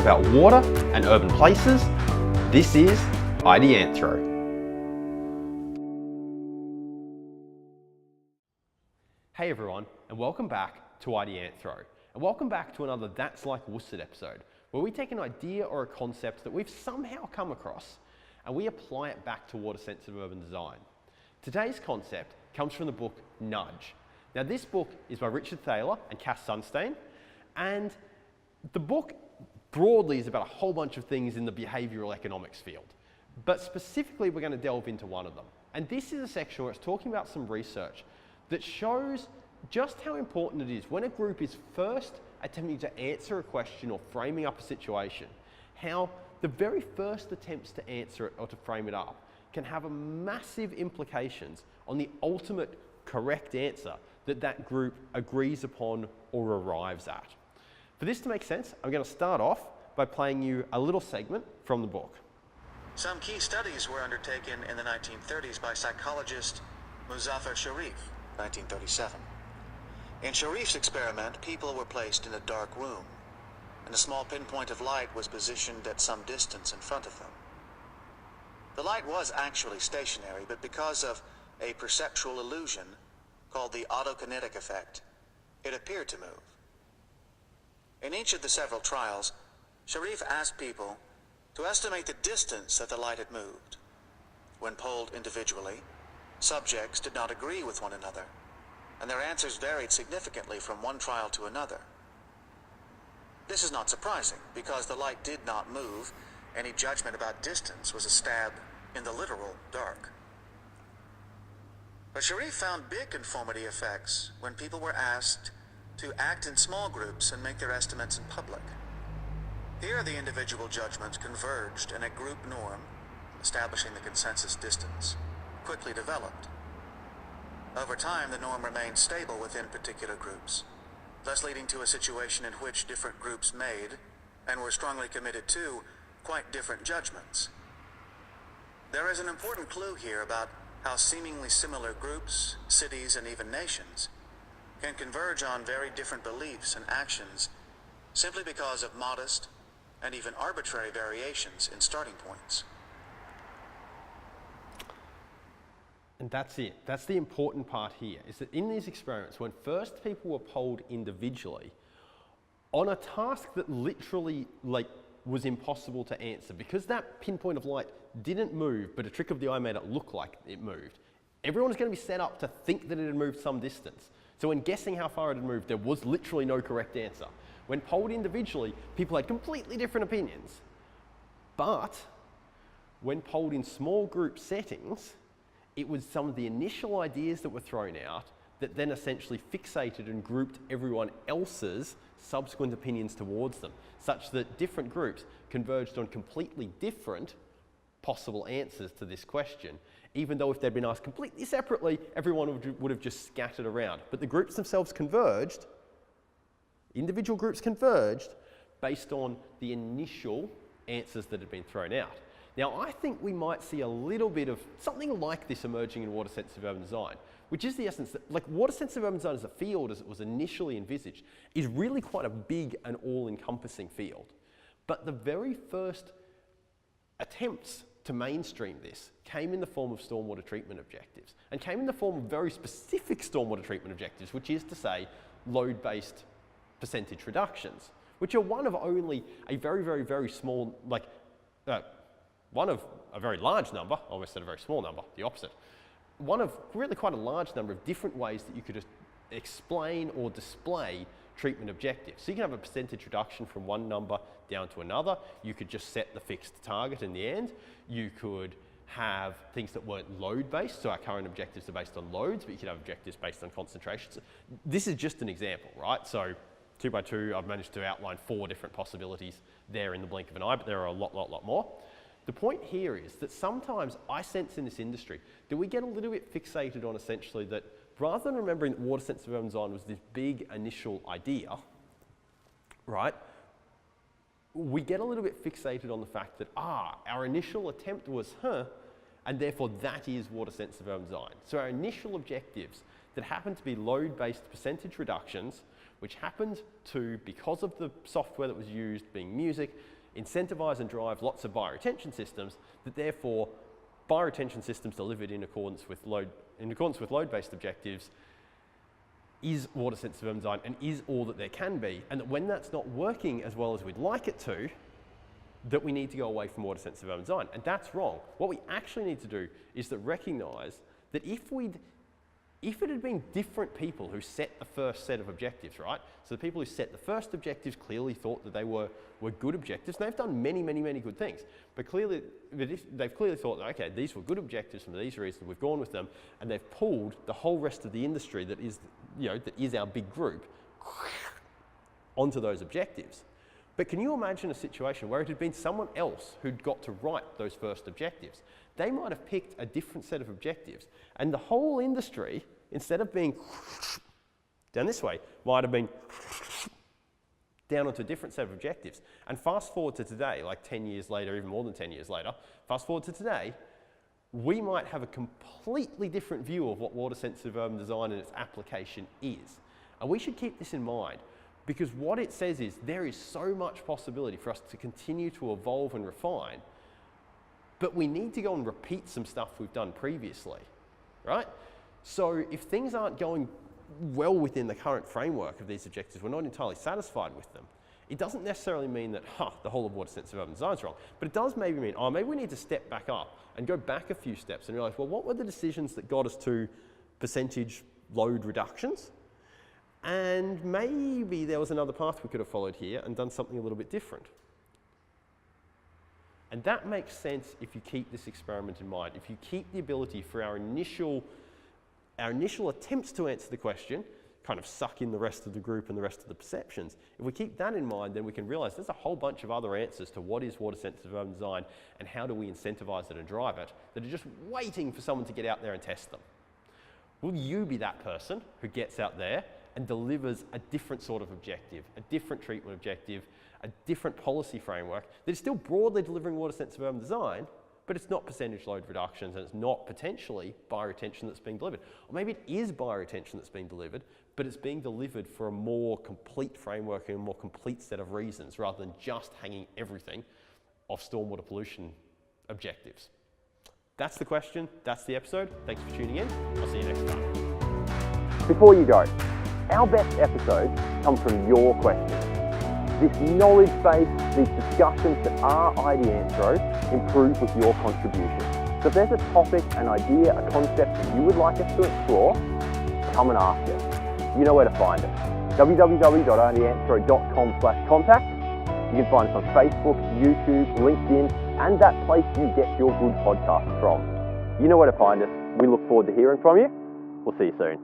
about water and urban places. This is Ideanthro. Hey everyone, and welcome back to Ideanthro. And welcome back to another That's Like WSUD episode, where we take an idea or a concept that we've somehow come across and we apply it back to water-sensitive urban design. Today's concept comes from the book Nudge. Now this book is by Richard Thaler and Cass Sunstein, and the book broadly is about a whole bunch of things in the behavioural economics field. But specifically we're going to delve into one of them. And this is a section where it's talking about some research that shows just how important it is when a group is first attempting to answer a question or framing up a situation, how the very first attempts to answer it or to frame it up can have a massive implications on the ultimate correct answer that that group agrees upon or arrives at. For this to make sense, I'm going to start off by playing you a little segment from the book. Some key studies were undertaken in the 1930s by psychologist Muzaffar Sharif, 1937. In Sharif's experiment, people were placed in a dark room, and a small pinpoint of light was positioned at some distance in front of them. The light was actually stationary, but because of a perceptual illusion called the autokinetic effect, it appeared to move. In each of the several trials, Sharif asked people to estimate the distance that the light had moved. When polled individually, subjects did not agree with one another, and their answers varied significantly from one trial to another. This is not surprising, because the light did not move. Any judgment about distance was a stab in the literal dark. But Sharif found big conformity effects when people were asked to act in small groups and make their estimates in public. Here the individual judgments converged, and a group norm, establishing the consensus distance, quickly developed. Over time, the norm remained stable within particular groups, thus leading to a situation in which different groups made, and were strongly committed to, quite different judgments. There is an important clue here about how seemingly similar groups, cities, and even nations can converge on very different beliefs and actions simply because of modest and even arbitrary variations in starting points. And that's it. That's the important part here, is that in these experiments, when first people were polled individually on a task that literally was impossible to answer, because that pinpoint of light didn't move, but a trick of the eye made it look like it moved, everyone was going to be set up to think that it had moved some distance. So when guessing how far it had moved, there was literally no correct answer. When polled individually, people had completely different opinions. But when polled in small group settings, it was some of the initial ideas that were thrown out that then essentially fixated and grouped everyone else's subsequent opinions towards them, such that different groups converged on completely different possible answers to this question, even though if they'd been asked completely separately, everyone would have just scattered around. But the groups themselves converged, individual groups converged, based on the initial answers that had been thrown out. Now, I think we might see a little bit of something like this emerging in water-sensitive urban design, which is the essence that, water-sensitive urban design as a field, as it was initially envisaged, is really quite a big and all-encompassing field. But the very first attempts to mainstream this came in the form of stormwater treatment objectives, and came in the form of very specific stormwater treatment objectives, which is to say load-based percentage reductions, which are one of only a very, very, very small, one of a very large number, I almost said a very small number, the opposite, one of really quite a large number of different ways that you could explain or display treatment objectives. So you can have a percentage reduction from one number down to another. You could just set the fixed target in the end. You could have things that weren't load-based, so our current objectives are based on loads, but you could have objectives based on concentrations. This is just an example, right? So 2 by 2, I've managed to outline 4 different possibilities there in the blink of an eye, but there are a lot more. The point here is that sometimes I sense in this industry that we get a little bit fixated on essentially that rather than remembering that water-sensitive urban design was this big initial idea, right, we get a little bit fixated on the fact that, our initial attempt was, and therefore that is water-sensitive urban design. So our initial objectives that happen to be load-based percentage reductions which happened to, because of the software that was used being music, incentivize and drive lots of buyer retention systems, that therefore buyer retention systems delivered in accordance with load-based objectives is water-sensitive urban design and is all that there can be, and that when that's not working as well as we'd like it to, that we need to go away from water-sensitive urban design. And that's wrong. What we actually need to do is to recognize that if it had been different people who set the first set of objectives, right? So the people who set the first objectives clearly thought that they were good objectives, and they've done many, many, many good things. But clearly, they've clearly thought that, okay, these were good objectives for these reasons, we've gone with them, and they've pulled the whole rest of the industry that is our big group onto those objectives. But can you imagine a situation where it had been someone else who'd got to write those first objectives? They might have picked a different set of objectives, and the whole industry, instead of being down this way, might have been down onto a different set of objectives. And fast forward to today, like 10 years later, even more than 10 years later, fast forward to today, we might have a completely different view of what water-sensitive urban design and its application is. And we should keep this in mind, because what it says is there is so much possibility for us to continue to evolve and refine, but we need to go and repeat some stuff we've done previously, right? So if things aren't going well within the current framework of these objectives, we're not entirely satisfied with them, it doesn't necessarily mean that, the whole of water-sensitive urban design is wrong, but it does maybe mean, maybe we need to step back up and go back a few steps and realize, well, what were the decisions that got us to percentage load reductions? And maybe there was another path we could have followed here and done something a little bit different. And that makes sense if you keep this experiment in mind. If you keep the ability for our initial attempts to answer the question, kind of suck in the rest of the group and the rest of the perceptions. If we keep that in mind, then we can realize there's a whole bunch of other answers to what is water-sensitive urban design and how do we incentivize it and drive it that are just waiting for someone to get out there and test them. Will you be that person who gets out there and delivers a different sort of objective, a different treatment objective, a different policy framework that is still broadly delivering water-sensitive urban design, but it's not percentage load reductions and it's not potentially buyer retention that's being delivered. Or maybe it is buyer retention that's being delivered, but it's being delivered for a more complete framework and a more complete set of reasons rather than just hanging everything off stormwater pollution objectives. That's the question, that's the episode. Thanks for tuning in. I'll see you next time. Before you go, our best episodes come from your questions. This knowledge base, these discussions that are Ideanthro improve with your contribution. So if there's a topic, an idea, a concept that you would like us to explore, come and ask us. You know where to find us. www.ideanthro.com/contact. You can find us on Facebook, YouTube, LinkedIn, and that place you get your good podcasts from. You know where to find us. We look forward to hearing from you. We'll see you soon.